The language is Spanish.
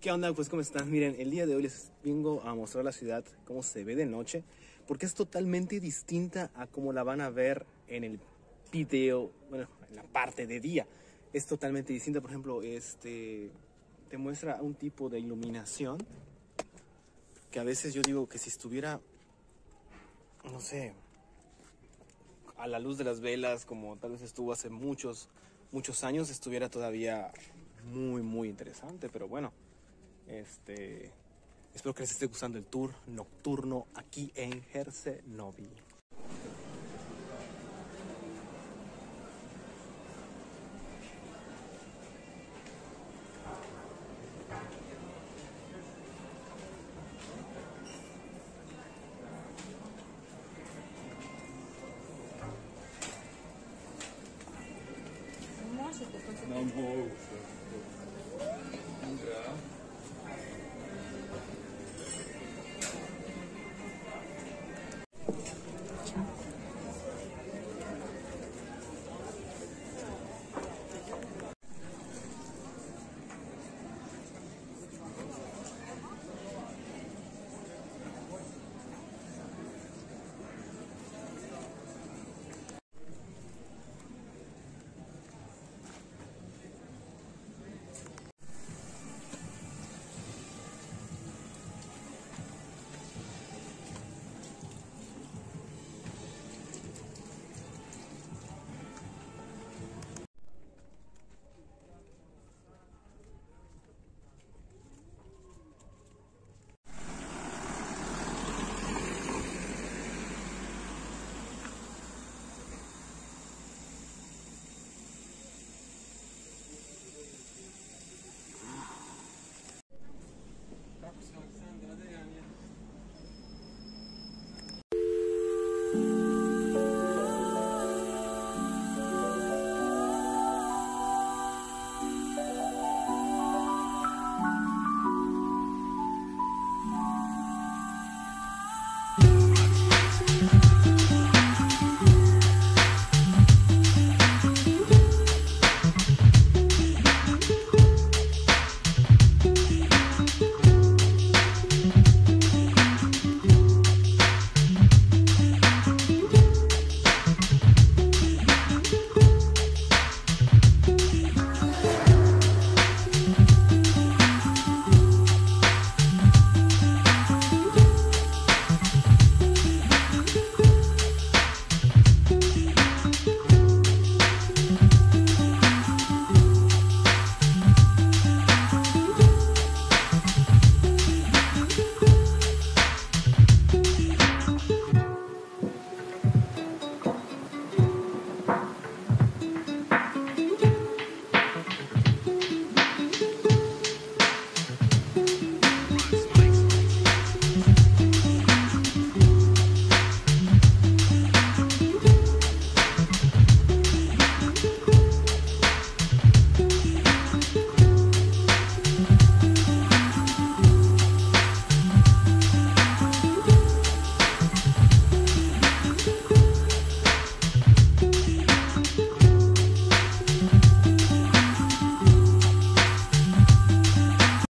¿Qué onda? Pues ¿cómo están? Miren, el día de hoy les vengo a mostrar la ciudad cómo se ve de noche, porque es totalmente distinta a cómo la van a ver en el video, bueno, en la parte de día. Es totalmente distinta, por ejemplo, te muestra un tipo de iluminación que a veces yo digo que si estuviera, no sé, a la luz de las velas, como tal vez estuvo hace muchos años, estuviera todavía muy interesante, pero bueno. Espero que les esté gustando el tour nocturno aquí en Herceg-Novi.